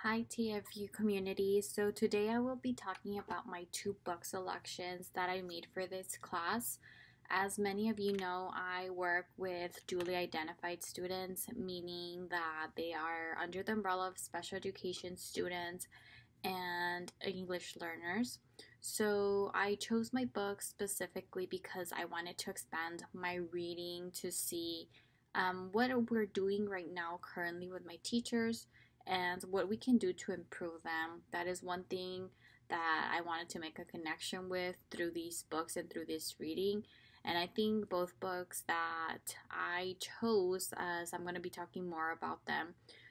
Hi TFU community. So today I will be talking about my two book selections that I made for this class. As many of you know, I work with duly identified students, meaning that they are under the umbrella of special education students and English learners. So I chose my books specifically because I wanted to expand my reading to see what we're doing right now currently with my teachers and what we can do to improve them. That is one thing that I wanted to make a connection with through these books and through this reading. And I think both books that I chose, as I'm going to be talking more about them,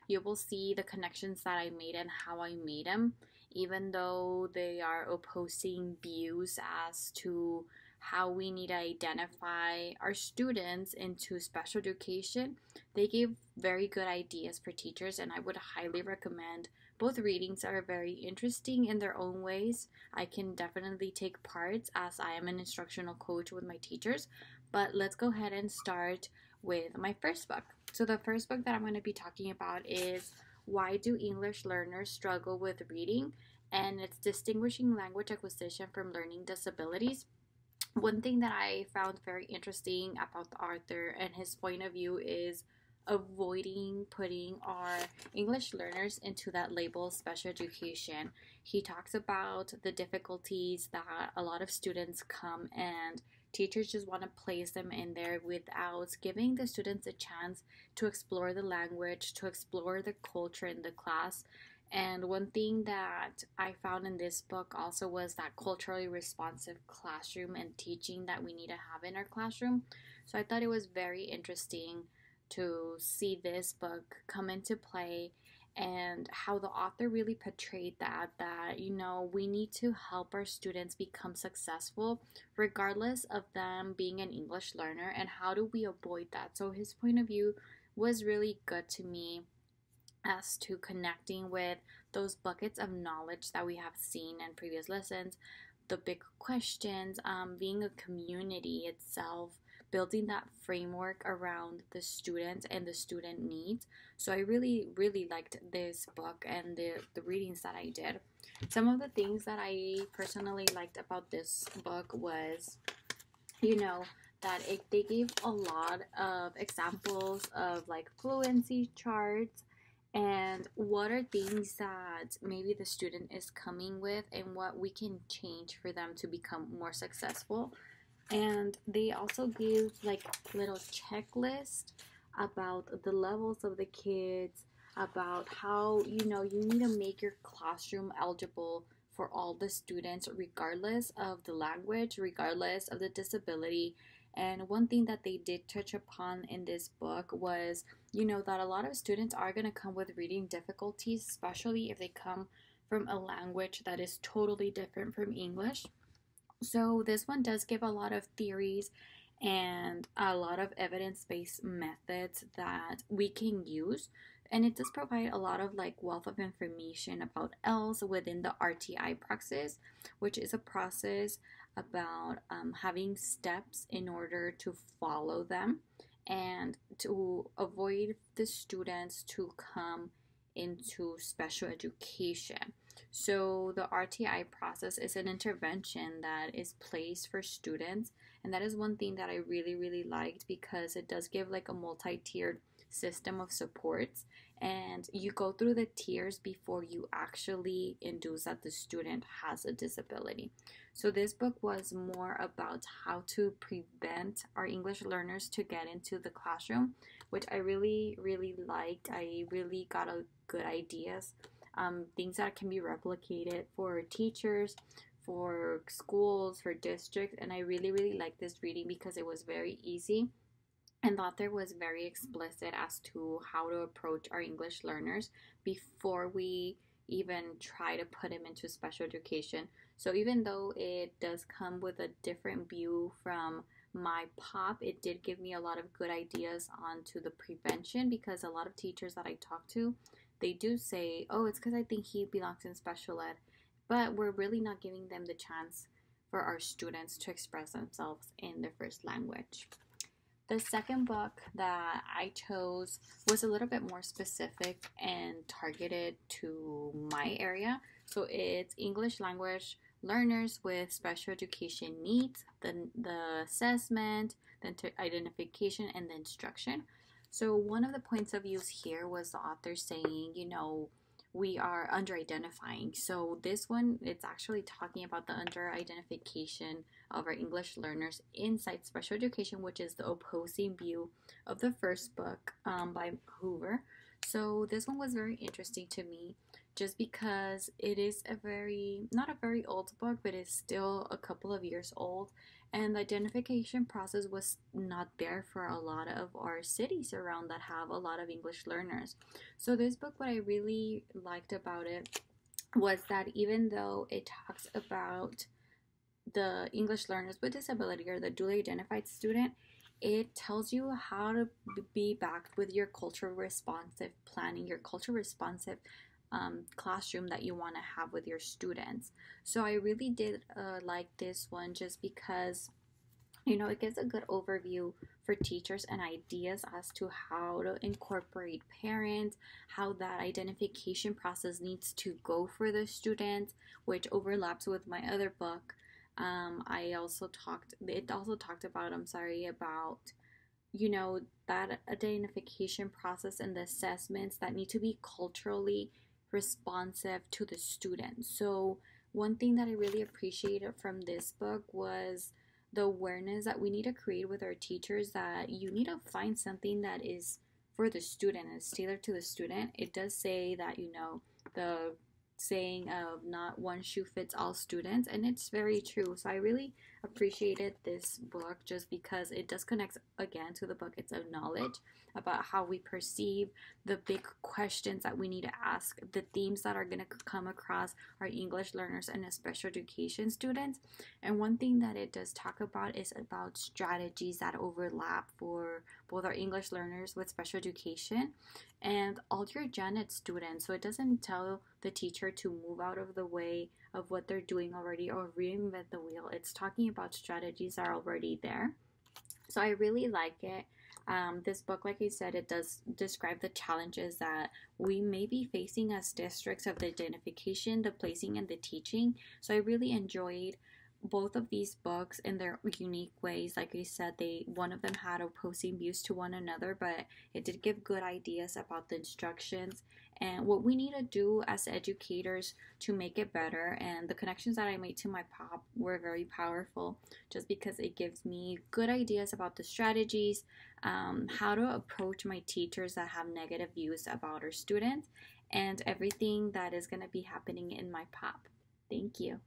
you will see the connections that I made and how I made them, even though they are opposing views as to how we need to identify our students into special education. They gave very good ideas for teachers, and I would highly recommend. Both readings are very interesting in their own ways. I can definitely take part as I am an instructional coach with my teachers. But let's go ahead and start with my first book. So, the first book that I'm going to be talking about is Why Do English Learners Struggle with Reading? And it's Distinguishing Language Acquisition from Learning Disabilities. One thing that I found very interesting about the author and his point of view is avoiding putting our English learners into that label special education. He talks about the difficulties that a lot of students come and teachers just want to place them in there without giving the students a chance to explore the language, to explore the culture in the class. And one thing that I found in this book also was that culturally responsive classroom and teaching that we need to have in our classroom. So I thought it was very interesting to see this book come into play and how the author really portrayed that we need to help our students become successful regardless of them being an English learner, and how do we avoid that. So his point of view was really good to me as to connecting with those buckets of knowledge that we have seen in previous lessons, the big questions, being a community itself, building that framework around the students and the student needs. So I really, really liked this book and the readings that I did. Some of the things that I personally liked about this book was, that they gave a lot of examples of like fluency charts and what are things that maybe the student is coming with and what we can change for them to become more successful. And they also give like little checklist about the levels of the kids, about how you need to make your classroom eligible for all the students regardless of the language, regardless of the disability. And one thing that they did touch upon in this book was, that a lot of students are going to come with reading difficulties, especially if they come from a language that is totally different from English. So this one does give a lot of theories and a lot of evidence-based methods that we can use. And it does provide a lot of like wealth of information about else within the RTI praxis, which is a process about having steps in order to follow them and to avoid the students to come into special education. So the RTI process is an intervention that is placed for students, and that is one thing that I really, really liked because it does give like a multi-tiered system of supports, and you go through the tiers before you actually induce that the student has a disability. So this book was more about how to prevent our English learners to get into the classroom, which I really, really liked. I really got a good ideas, things that can be replicated for teachers, for schools, for districts. And I really, really liked this reading because it was very easy. And the author was very explicit as to how to approach our English learners before we even try to put them into special education. So even though it does come with a different view from my pop, it did give me a lot of good ideas onto the prevention, because a lot of teachers that I talk to, they do say, oh, it's because I think he belongs in special ed, but we're really not giving them the chance for our students to express themselves in their first language. The second book that I chose was a little bit more specific and targeted to my area. So it's English language learners with special education needs, the assessment, the identification, and the instruction. So one of the points of views here was the author saying, we are under identifying. So this one, it's actually talking about the under identification of our English learners inside special education, which is the opposing view of the first book by Hoover. So this one was very interesting to me just because it is not a very old book, but it's still a couple of years old. And the identification process was not there for a lot of our cities around that have a lot of English learners. So this book, what I really liked about it was that even though it talks about the English learners with disability or the duly identified student, it tells you how to be backed with your culture responsive planning, your culture responsive classroom that you want to have with your students. So I really did like this one just because it gives a good overview for teachers and ideas as to how to incorporate parents, how that identification process needs to go for the students, which overlaps with my other book. It also talked about, that identification process and the assessments that need to be culturally responsive to the student. So, one thing that I really appreciated from this book was the awareness that we need to create with our teachers that you need to find something that is for the student and is tailored to the student. It does say that, the saying of not one shoe fits all students, and it's very true. So I really appreciated this book just because it does connect again to the buckets of knowledge about how we perceive the big questions that we need to ask, the themes that are going to come across our English learners and special education students. And one thing that it does talk about is about strategies that overlap for both our English learners with special education and all your gen ed students. So it doesn't tell the teacher to move out of the way of what they're doing already or reinvent the wheel. It's talking about strategies that are already there. So I really like it. This book, like I said, it does describe the challenges that we may be facing as districts of the identification, the placing, and the teaching. So I really enjoyed both of these books in their unique ways. Like I said, one of them had opposing views to one another, but it did give good ideas about the instructions and what we need to do as educators to make it better. And the connections that I made to my pop were very powerful just because it gives me good ideas about the strategies, how to approach my teachers that have negative views about our students, and everything that is going to be happening in my pop. Thank you.